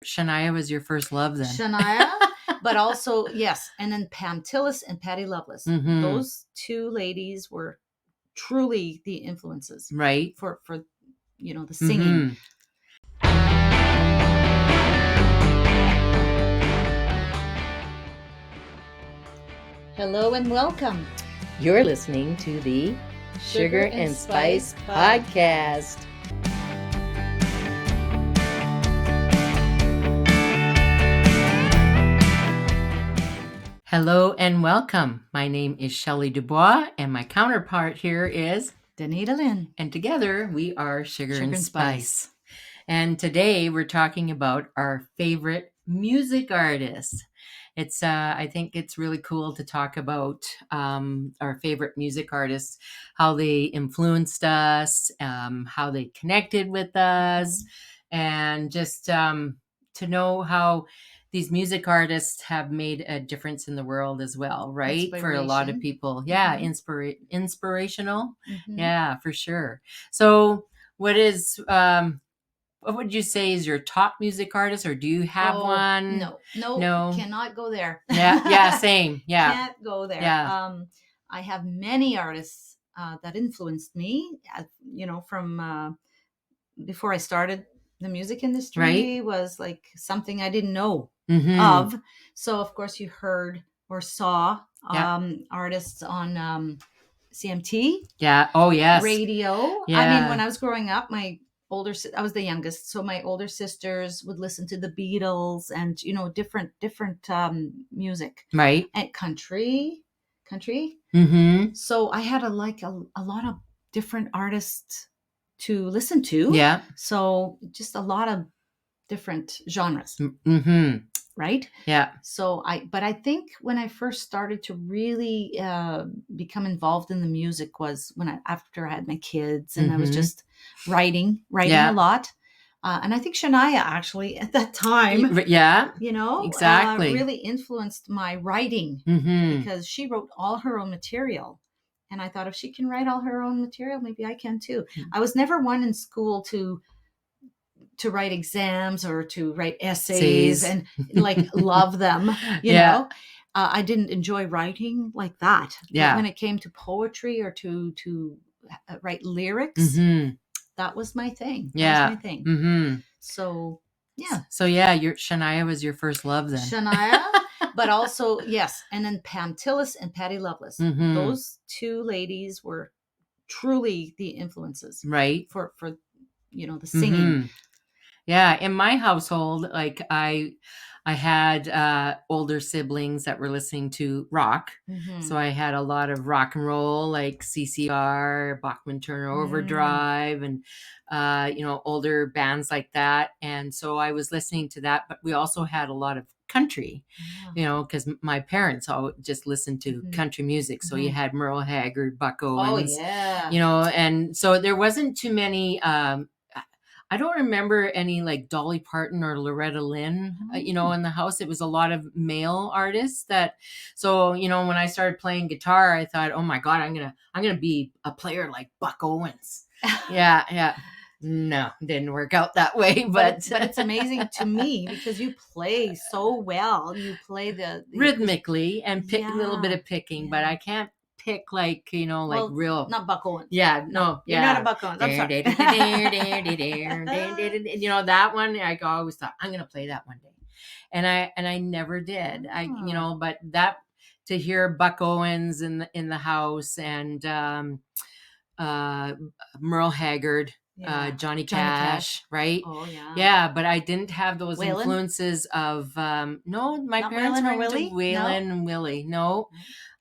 Shania was your first love then. Shania, but also, yes. And then Pam Tillis and Patty Loveless. Mhm. Those two ladies were truly the influences Right. for the singing. Hello and welcome. You're listening to the Sugar and Spice Podcast. Hello and welcome. My name is Shelly Dubois, and my counterpart here is Danita Lynn. And together we are Sugar and Spice. And today we're talking about our favorite music artists. It's I think it's really cool to talk about our favorite music artists, how they influenced us, how they connected with us, and just to know how these music artists have made a difference in the world as well, right? For a lot of people. Yeah, inspirational. Yeah, for sure. So what would you say is your top music artist, or do you have one? No, cannot go there. Yeah, same. Yeah. Can't go there. Yeah. I have many artists that influenced me, from before I started the music industry. Right. Was like something I didn't know of. So of course you heard or saw artists on CMT. Yeah. Oh, yes. Radio. Yeah. I mean, when I was growing up, I was the youngest, so my older sisters would listen to the Beatles and different music, right, and country. Mm-hmm. So I had a lot of different artists to listen to. Yeah. So just a lot of different genres. Mm-hmm. Right? Yeah. So I think when I first started to really become involved in the music was after I had my kids, and I was just writing a lot. And I think Shania actually at that time, exactly, really influenced my writing, because she wrote all her own material. And I thought, if she can write all her own material, maybe I can too. I was never one in school to write exams or to write essays and love them, you know. I didn't enjoy writing like that. But when it came to poetry or to write lyrics, that was my thing. So Shania was your first love then. Shania, but also, yes. And then Pam Tillis and Patty Loveless. Those two ladies were truly the influences, right, for the singing. Yeah, in my household, like I had older siblings that were listening to rock. So I had a lot of rock and roll, like CCR, Bachman Turner Overdrive, and older bands like that. And so I was listening to that, but we also had a lot of country, because my parents all just listened to country music. So you had Merle Haggard, Buck Owens, and so there wasn't too many. I don't remember any like Dolly Parton or Loretta Lynn, in the house. It was a lot of male artists so when I started playing guitar, I thought, oh my God, I'm going to be a player like Buck Owens. Yeah. No, didn't work out that way, but it's amazing to me because you play so well. You play the rhythmically and pick a little bit of picking, but I can't pick like real, not Buck Owens. Yeah, no, you're not a Buck Owens. I'm sorry. That one I always thought I'm gonna play that one day, and I never did. But that, to hear Buck Owens in the house, and Merle Haggard, Johnny Cash, right? Oh yeah. Yeah, but I didn't have those influences of no. My parents were into Waylon and Willie. No,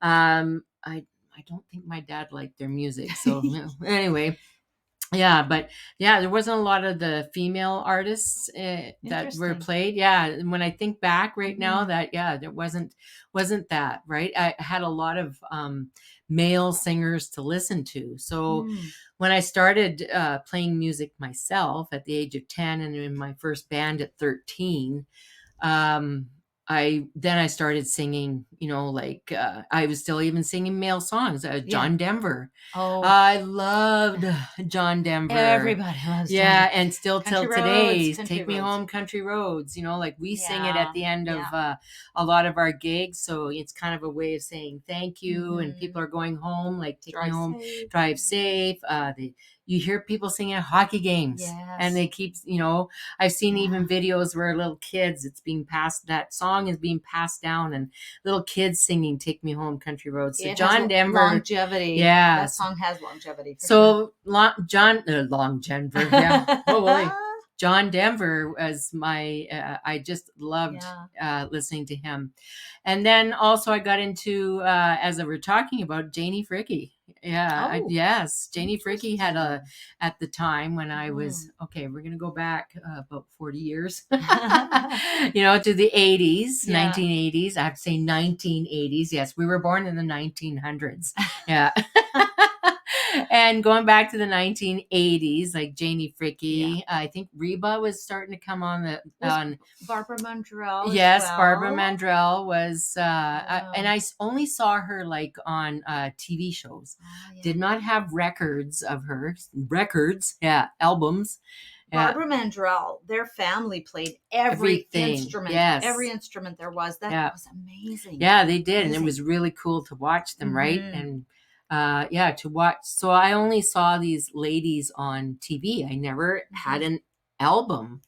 I don't think my dad liked their music. So anyway, but there wasn't a lot of the female artists that were played. Yeah, and when I think back right now, that there wasn't that, right. I had a lot of male singers to listen to. So when I started playing music myself at the age of 10, and in my first band at 13, I started singing, like I was still even singing male songs. John Denver. Oh, I loved John Denver. everybody loves John. Yeah, and still Country till today, Roads, Take Me Roads. Home, Country Roads. Like we sing it at the end of Yeah. a lot of our gigs. So it's kind of a way of saying thank you. And people are going home, like take me home, drive safe. You hear people singing at hockey games, and they keep, I've seen even videos where little kids, that song is being passed down, and little kids singing "Take Me Home, Country Roads." So John Denver, longevity. Yeah, that song has longevity. So John Denver, yeah. Oh boy. John Denver was I just loved listening to him. And then also I got into, as we're talking about, Janie Fricke. Yeah. Yes. Janie Fricke had at the time when I was, we're going to go back about 40 years, to the 80s, 1980s. I have to say 1980s. Yes. We were born in the 1900s. Yeah. And going back to the 1980s, like Janie Fricke, I think Reba was starting to come on Barbara Mandrell. Yes, Barbara Mandrell was, and I only saw her like on TV shows. Did not have records of her. Albums. Barbara Mandrell, their family played every instrument. Yes. Every instrument there was. That was amazing. Yeah, they did. Amazing. And it was really cool to watch them, right? And to watch. So I only saw these ladies on TV. I never had an album.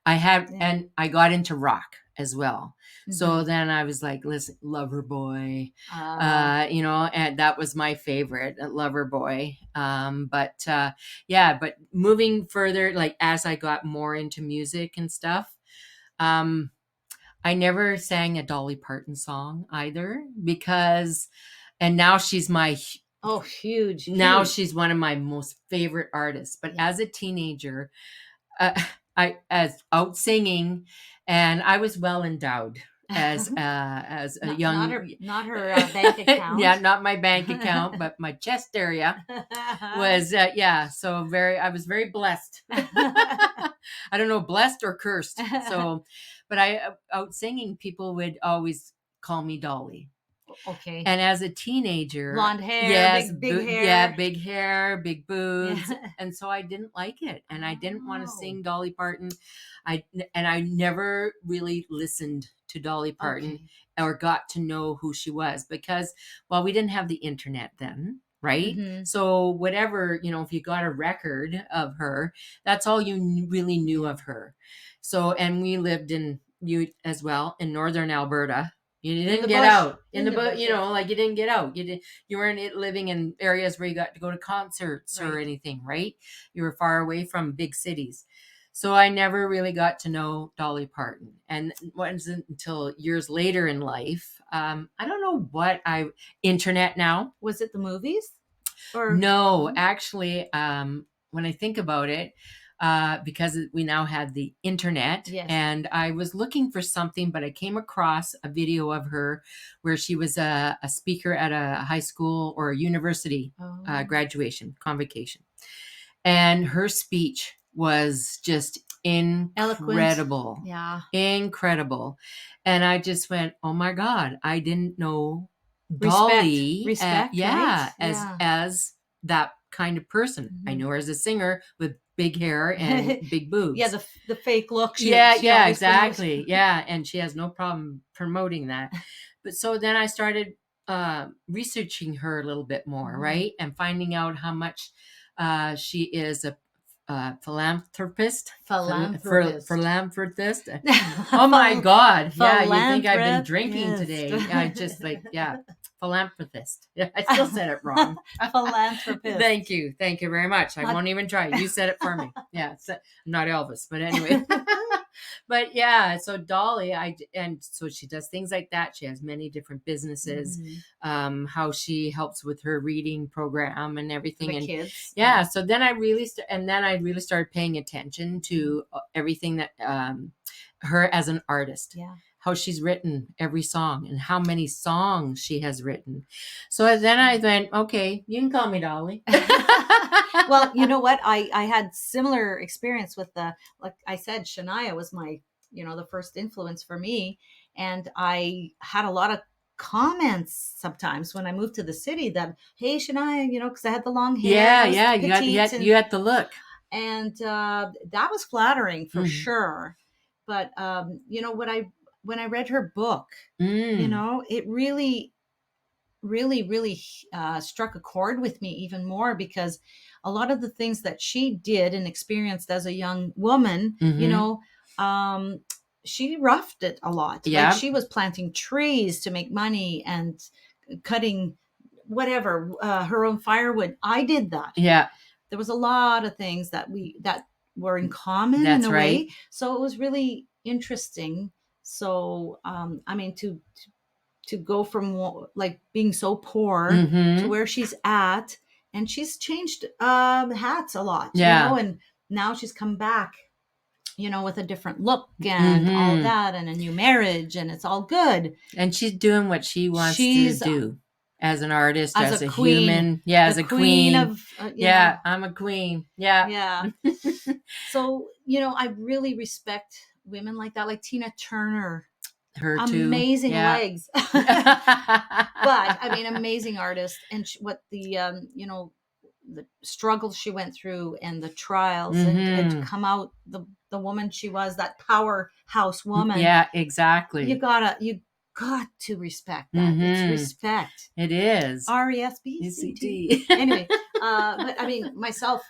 I had, and I got into rock as well. So then I was like, listen, Loverboy, and that was my favorite, Loverboy. But moving further, like as I got more into music and stuff, I never sang a Dolly Parton song either and now she's my huge. Now she's one of my most favorite artists. But as a teenager, I as out singing, and I was well endowed as a young, not her bank account. Not my bank account, but my chest area was so I was very blessed. I don't know, blessed or cursed. So, but out singing, people would always call me Dolly. Okay. And as a teenager, blonde hair, big hair. Big hair, big boobs. And so I didn't like it. And I didn't want to sing Dolly Parton. I never really listened to Dolly Parton or got to know who she was because, we didn't have the internet then. Right. So whatever, if you got a record of her, that's all you really knew of her. So, and we lived in Northern Alberta. You didn't get out in the bush, like you didn't get out. You weren't living in areas where you got to go to concerts or anything, right? You were far away from big cities. So I never really got to know Dolly Parton. And it wasn't until years later in life. I don't know internet now. Was it the movies? No, actually, when I think about it, because we now had the internet, and I was looking for something, but I came across a video of her where she was a speaker at a high school or a university graduation convocation, and her speech was just incredible. Incredible. And I just went, oh my God, I didn't know Dolly respect as that kind of person. I know her as a singer with big hair and big boobs. The fake look. She exactly. Promotes. And she has no problem promoting that. But so then I started researching her a little bit more, right? And finding out how much she is a philanthropist. Philanthropist. Oh my God. Yeah, you think I've been drinking today. I just philanthropist. I still said it wrong. Philanthropist. Thank you very much. I won't even try. You said it for me. I'm not Elvis, but anyway. But so Dolly, and so she does things like that. She has many different businesses. How she helps with her reading program and everything, the kids. So then I really started paying attention to everything that her as an artist. How she's written every song and how many songs she has written. So then I went, okay, you can call me Dolly. Well, you know what? I had similar experience with like I said, Shania was my the first influence for me. And I had a lot of comments sometimes when I moved to the city that, hey, Shania, because I had the long hair. Yeah. You had the look. And that was flattering for sure. But when I read her book, it really, really, really struck a chord with me even more, because a lot of the things that she did and experienced as a young woman, she roughed it a lot. Yeah. Like she was planting trees to make money and cutting whatever, her own firewood. I did that. Yeah. There was a lot of things that were in common in a way. So it was really interesting. So, to go from like being so poor to where she's at, and she's changed hats a lot, and now she's come back, with a different look and all that, and a new marriage, and it's all good. And she's doing what she wants to do. As an artist, as a queen, human. Yeah, as a queen. Of, I'm a queen. Yeah. Yeah. So, I really respect women like that, like Tina Turner. Her too. Amazing legs. But, amazing artist. And what the, the struggles she went through and the trials and to come out the woman she was, that powerhouse woman. Yeah, exactly. You got to respect that. It's respect. It is. RESPECT. Anyway, but myself,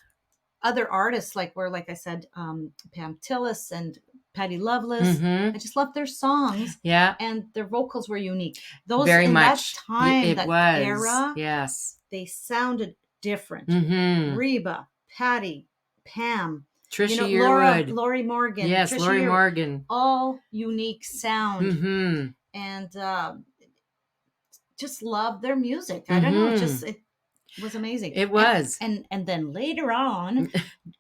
other artists like I said, Pam Tillis and Patty Loveless. I just loved their songs. Yeah. And their vocals were unique. Those very in much. That time, it that was. era. Yes. They sounded different. Reba, Patty, Pam, Trisha Yearwood, Lori Morgan. Yes, Trisha Lori Morgan. All unique sound. And just loved their music. I don't know. It was amazing. It was. And then later on,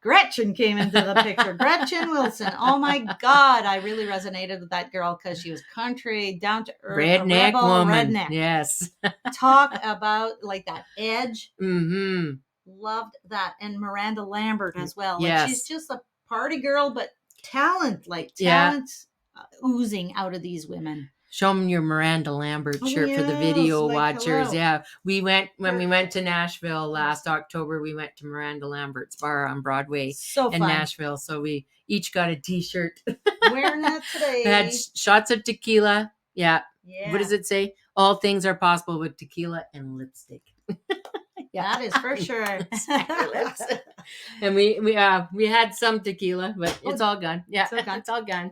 Gretchen came into the picture. Gretchen Wilson. Oh my God. I really resonated with that girl because she was country, down to earth, redneck woman. Redneck. Yes. Talk about like that edge. Loved that. And Miranda Lambert as well. Like, yes. She's just a party girl, but talent oozing out of these women. Show them your Miranda Lambert shirt for the video watchers. Hello. Yeah. When we went to Nashville last October, we went to Miranda Lambert's bar on Broadway in Nashville. So we each got a t-shirt. Wearing that today. It had shots of tequila. Yeah. What does it say? All things are possible with tequila and lipstick. That is for sure. And we had some tequila, but it's all gone. Yeah, it's all gone.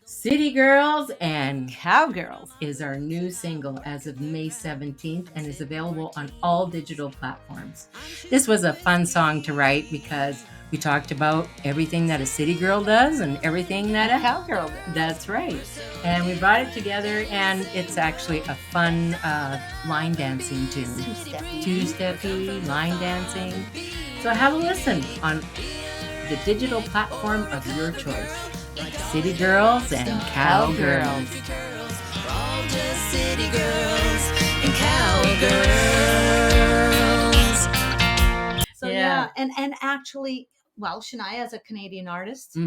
City Girls and Cowgirls is our new single as of May 17th and is available on all digital platforms. This was a fun song to write because we talked about everything that a city girl does and everything that a cowgirl does. That's right. And we brought it together, and it's actually a fun line dancing tune. Two-steppy line dancing. So have a listen on the digital platform of your choice. City Girls and Cowgirls. We're all just city girls and cowgirls. So and actually, well, Shania is a Canadian artist.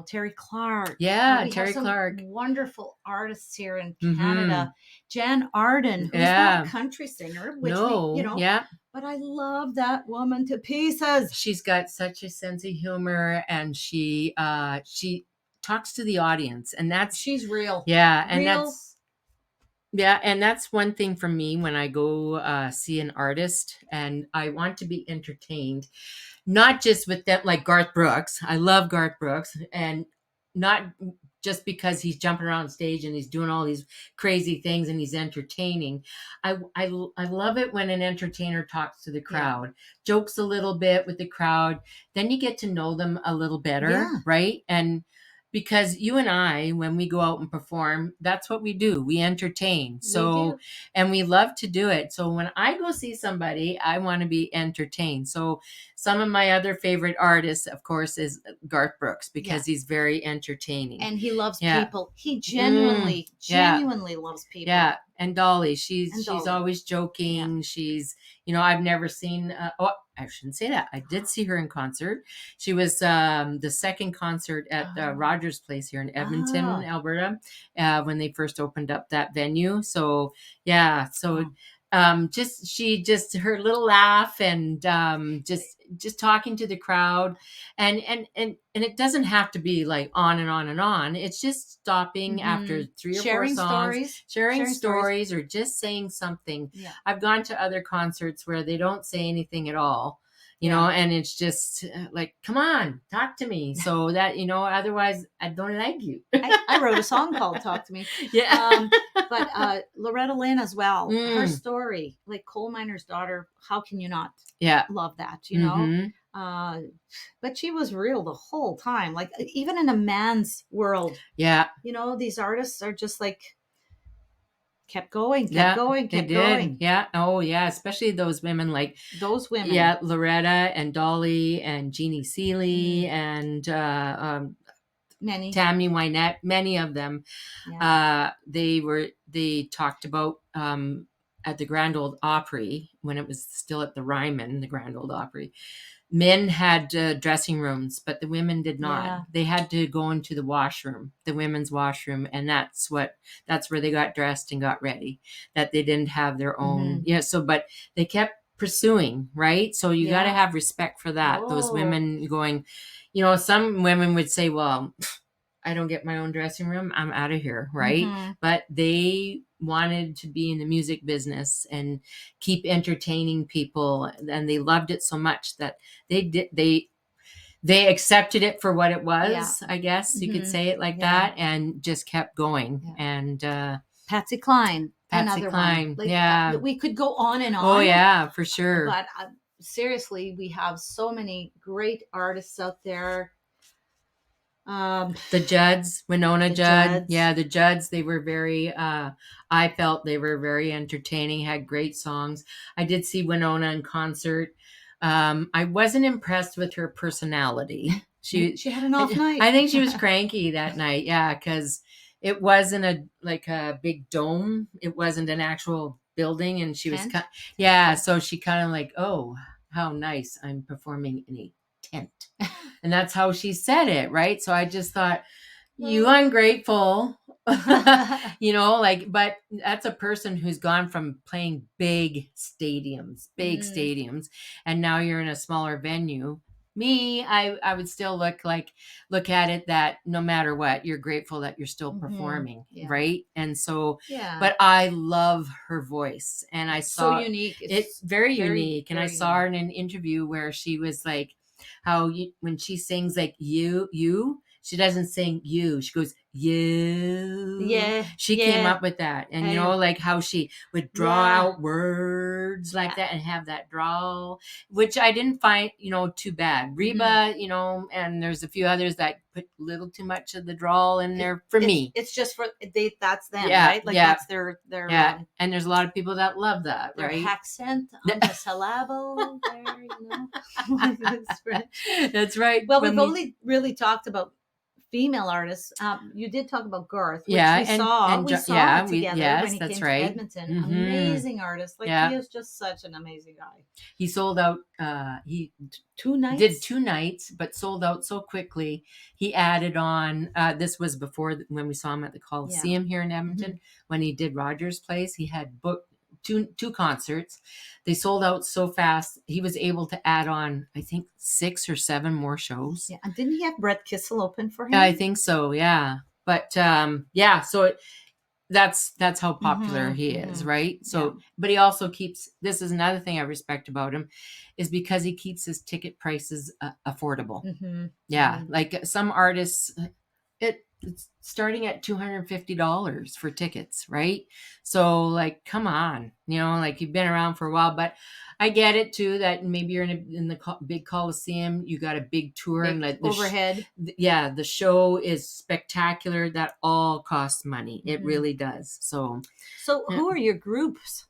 Terry Clark. Yeah, Terry Clark. Wonderful artists here in Canada. Jan Arden, who's not a country singer, which but I love that woman to pieces. She's got such a sense of humor, and she talks to the audience, and she's real. Yeah, and that's one thing for me when I go see an artist, and I want to be entertained. Not just with them, like Garth Brooks. I love Garth Brooks, and not just because he's jumping around stage and he's doing all these crazy things and he's entertaining. I love it when an entertainer talks to the crowd, jokes a little bit with the crowd. Then you get to know them a little better, right? And because you and I, when we go out and perform, that's what we do. We entertain. So, and we love to do it. So when I go see somebody, I want to be entertained. So some of my other favorite artists, of course, is Garth Brooks, because he's very entertaining. And he loves people. He genuinely loves people. Yeah. And Dolly, she's always joking. Yeah. She's, I've never seen, I shouldn't say that. I did see her in concert. She was the second concert at Rogers Place here in Edmonton, Alberta, when they first opened up that venue. So, yeah. So, just her little laugh and just talking to the crowd, and it doesn't have to be like on and on and on. It's just stopping after 3 or 4 songs, sharing stories, or just saying something. Yeah. I've gone to other concerts where they don't say anything at all, and it's just like, come on, talk to me. So that, otherwise I don't like you. I wrote a song called Talk to Me. Yeah. But Loretta Lynn as well, her story, like coal miner's daughter, how can you not love that, but she was real the whole time, like even in a man's world. Yeah. These artists are just like kept going. Yeah. Oh yeah, especially those women, like those women. Yeah, Loretta and Dolly and Jeannie Seeley and Tammy Wynette, many of them. Yeah. They talked about at the Grand Ole Opry, when it was still at the Ryman, the Grand Ole Opry. Men had dressing rooms, but the women did not. Yeah. They had to go into the washroom, the women's washroom, and that's where they got dressed and got ready. That they didn't have their own. Yeah. So, but they kept pursuing, right? So you got to have respect for that. Those women going, some women would say, well, I don't get my own dressing room, I'm out of here, right? But they wanted to be in the music business and keep entertaining people, and they loved it so much that they accepted it for what it was. I guess you could say it like that, and just kept going. And Patsy Cline, another one. Like, we could go on and on. Oh yeah, for sure. But seriously, we have so many great artists out there. The Judds, Winona Judd. Yeah, the Judds, they were very, I felt they were very entertaining, had great songs. I did see Winona in concert. I wasn't impressed with her personality. She had an off night. I think she was cranky that night. Yeah, because it wasn't a big dome. It wasn't an actual building, and she was so she kind of like, oh, how nice, I'm performing in a tent. And that's how she said it, right? So I just thought, you ungrateful. But that's a person who's gone from playing big stadiums, and now you're in a smaller venue. Me, I would still look at it that no matter what, you're grateful that you're still performing, right? And so, but I love her voice, and I saw so unique. It's very unique, and I saw her in an interview where she was like, how when she sings like you, she doesn't sing you, she goes you. She came up with that, and like how she would draw out words like that and have that drawl, which I didn't find too bad. Reba, and there's a few others that put a little too much of the drawl in there for me. It's just for that's them, right? Like that's their and there's a lot of people that love that, their right? accent on the syllable there, That's right. Well, we've only really talked about female artists. You did talk about Garth, which we saw it together when he came to Edmonton. Amazing artist. Like he is just such an amazing guy. He sold out. He did 2 nights, but sold out so quickly. He added on. This was before when we saw him at the Coliseum here in Edmonton. When he did Rogers Place, he had booked two concerts. They sold out so fast. He was able to add on, I think, 6 or 7 more shows. Yeah, and didn't he have Brett Kissel open for him? I think so. Yeah, but so that's how popular he is, right? So, but he also keeps. This is another thing I respect about him, is because he keeps his ticket prices affordable. Like some artists, it's starting at $250 for tickets, right? So like, come on, like you've been around for a while, but I get it too, that maybe you're in the big Coliseum, you got a big tour, and like overhead. The show is spectacular. That all costs money. It really does. So who are your groups?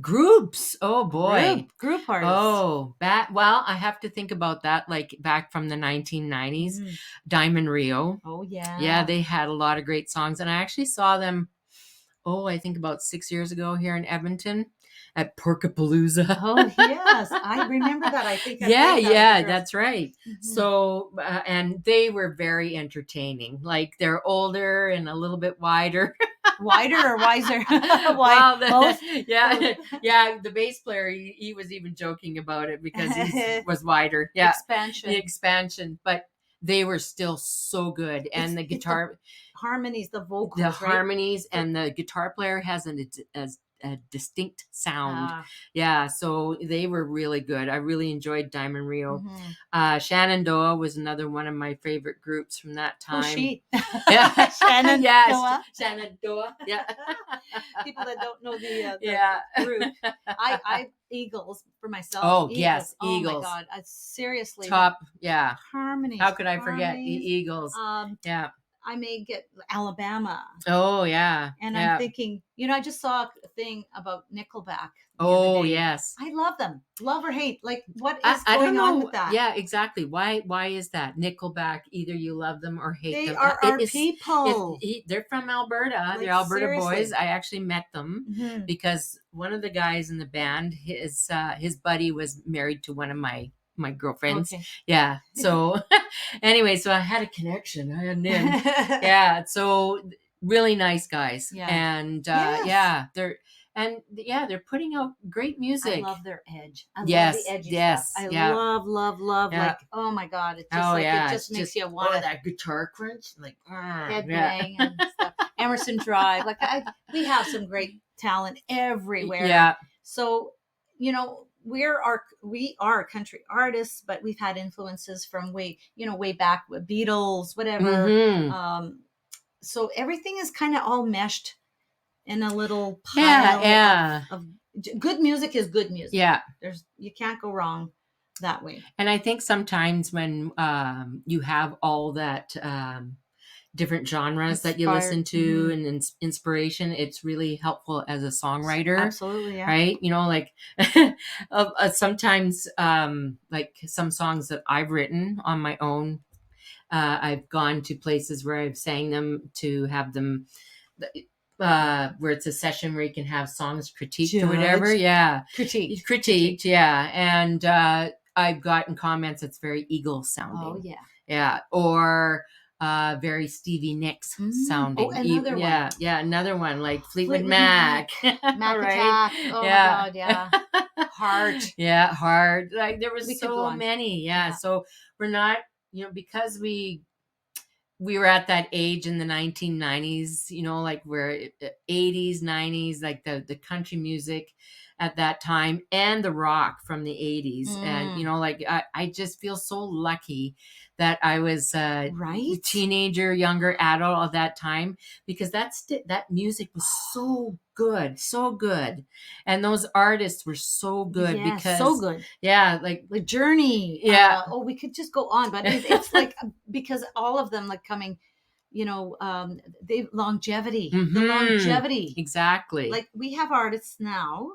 Groups. Oh boy. Group artists. Oh, well, I have to think about that. Like back from the 1990s, Diamond Rio. Oh yeah. Yeah, they had a lot of great songs, and I actually saw them. Oh, I think about 6 years ago here in Edmonton at Porkapalooza. Oh yes, I remember that. I think. That's right. Mm-hmm. So, and they were very entertaining. Like they're older and a little bit wider. Wider or wiser? Well, Both? yeah. The bass player, he was even joking about it because he was wider. Yeah, Expansion. The expansion, but they were still so good, and the guitar harmonies, the vocals, the right? harmonies, and the guitar player has a distinct sound. Yeah, so they were really good. I really enjoyed Diamond Rio. Shenandoah was another one of my favorite groups from that time. Who's she? Yeah. Shenandoah. Yes, Shenandoah. Yeah. People that don't know the yeah. group. I Eagles for myself. Oh, Eagles. yes, oh Eagles. My God, seriously. Top, yeah. Harmonies. How could I forget Eagles? Yeah. I may get Alabama. Oh, yeah. And yeah. I'm thinking, I just saw a thing about Nickelback. Oh, yes. I love them. Love or hate. Like, what is going on with that? Yeah, exactly. Why is that? Nickelback, either you love them or hate them. They are our people. They're from Alberta. They're Alberta boys. I actually met them because one of the guys in the band, his buddy was married to one of my girlfriends. Okay. Yeah. So anyway, so I had a connection. I had an in. Yeah. So really nice guys. Yeah. And they're putting out great music. I love their edge. I love the edgy stuff. I love like, oh my God. It just it just makes you want that guitar crunch. Like headbang and stuff. Emerson Drive. Like we have some great talent everywhere. Yeah. So, we are country artists, but we've had influences from way back with Beatles, whatever. So everything is kind of all meshed in a little pile of good music is good music. Yeah. You can't go wrong that way. And I think sometimes when you have all that different genres that you listen to and inspiration, it's really helpful as a songwriter. Absolutely, yeah. Right? Like sometimes like some songs that I've written on my own, I've gone to places where I've sang them to have them where it's a session where you can have songs critiqued or whatever. Yeah. Critiqued. Yeah. And I've gotten comments that's very Eagles sounding. Oh yeah. Yeah. Or very Stevie Nicks sounding. Oh, another one. Yeah, another one like Fleetwood Mac. Mac Attack. Oh my God, yeah. Heart. Yeah, Heart. Like there was so many. Yeah. So we're not, because we were at that age in the 1990s, like we're 80s, 90s, like the country music at that time and the rock from the 80s. And, like I just feel so lucky that I was a teenager, younger adult at that time, because that music was so good. And those artists were so good because so good. Yeah. Like the Journey. Yeah. We could just go on, but it's like, because all of them like coming, they longevity, the longevity. Exactly. Like we have artists now.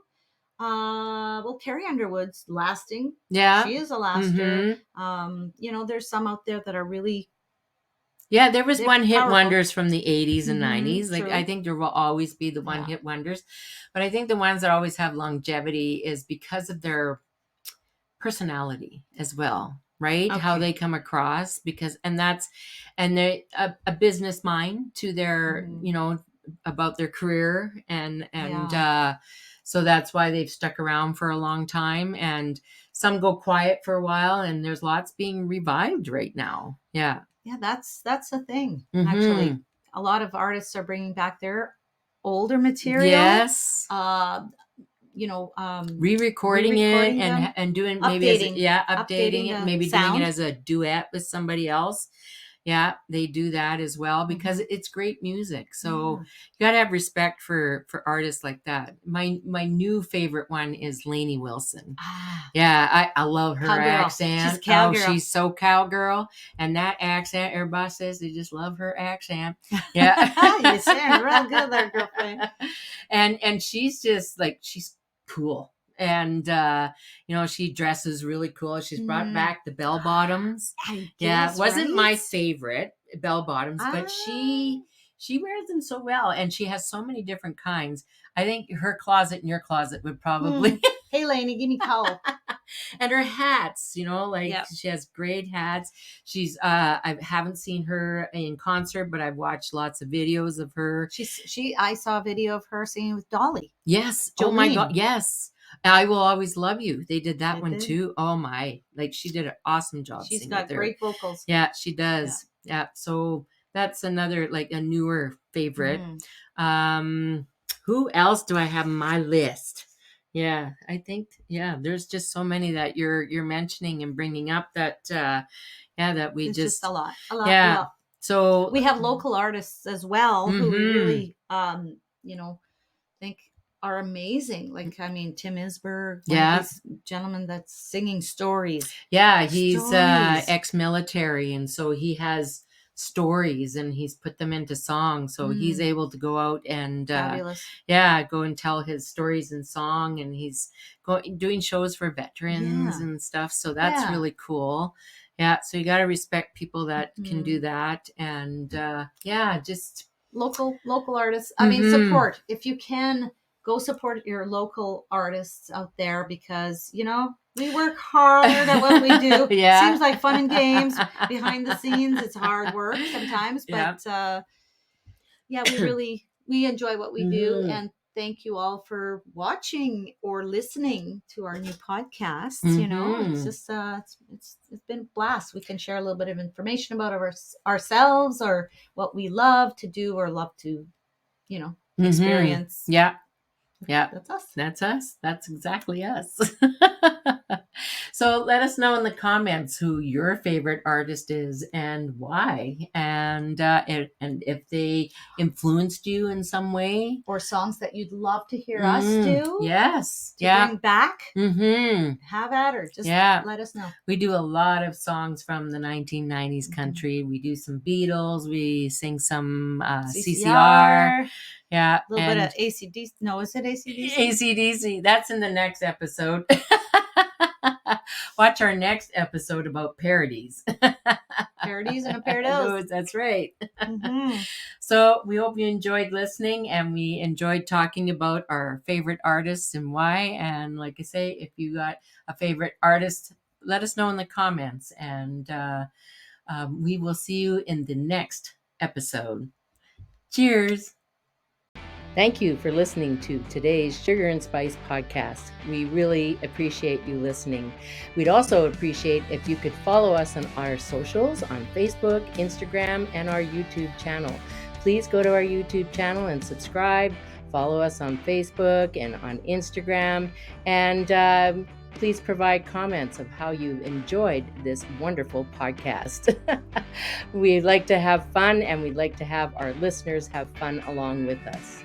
Carrie Underwood's lasting. Yeah. She is a laster. There's some out there that are really. Yeah, there was one-hit wonders from the 80s and 90s. Like, true. I think there will always be the one-hit wonders. But I think the ones that always have longevity is because of their personality as well, right? Okay. How they come across, and they're a business mind to their, about their career and so that's why they've stuck around for a long time, and some go quiet for a while, and there's lots being revived right now. Yeah. Yeah, that's the thing. Actually, a lot of artists are bringing back their older material. Yes. Re-recording it and doing maybe updating it, maybe doing it as a duet with somebody else. Yeah, they do that as well because it's great music. So you got to have respect for artists like that. My new favorite one is Lainey Wilson. Yeah, I love her accent. She's cowgirl. She's so cowgirl. And that accent, everybody says they just love her accent. Yeah. You sound real good there, girlfriend. And she's just like, she's cool. And, she dresses really cool. She's brought back the bell bottoms. I Yeah, guess, it wasn't right? my favorite bell bottoms, but she wears them so well, and she has so many different kinds. I think her closet and your closet would probably. Hey, Lainey, give me a call. And her hats, Yep. she has great hats. She's I haven't seen her in concert, but I've watched lots of videos of her. I saw a video of her singing with Dolly. Yes. Oh my God. Yes. I Will Always Love You. They did that one too. Oh my, she did an awesome job. She's got great vocals. Yeah, she does. Yeah. So that's another a newer favorite. Who else do I have on my list? Yeah, I think there's just so many that you're mentioning and bringing up that that we it's just a lot. Yeah. So we have local artists as well who we really think are amazing. Tim Isberg, this gentleman that's singing stories. Yeah, he's ex-military, and so he has stories and he's put them into songs, so he's able to go out and go and tell his stories in song, and he's doing shows for veterans and stuff, so that's really cool. So you got to respect people that can do that, and just local artists. I mean, support if you can. Go support your local artists out there, because we work hard at what we do. Seems like fun and games. Behind the scenes, it's hard work sometimes, but we enjoy what we do. And thank you all for watching or listening to our new podcast. It's just it's been a blast. We can share a little bit of information about ourselves, or what we love to do or love to experience. Yeah, that's us. That's exactly us. So let us know in the comments who your favorite artist is and why, and if they influenced you in some way, or songs that you'd love to hear us do. Yes, bring back. Have at her. Just let us know. We do a lot of songs from the 1990s country. We do some Beatles. We sing some CCR. Yeah. A little bit of AC/DC. No, is it AC/DC? AC/DC. That's in the next episode. Watch our next episode about parodies. Parodies and a paradiddles. That's right. So we hope you enjoyed listening, and we enjoyed talking about our favorite artists and why. And like I say, if you got a favorite artist, let us know in the comments, and we will see you in the next episode. Cheers. Thank you for listening to today's Sugar and Spice podcast. We really appreciate you listening. We'd also appreciate if you could follow us on our socials on Facebook, Instagram, and our YouTube channel. Please go to our YouTube channel and subscribe. Follow us on Facebook and on Instagram. And please provide comments of how you enjoyed this wonderful podcast. We'd like to have fun, and we'd like to have our listeners have fun along with us.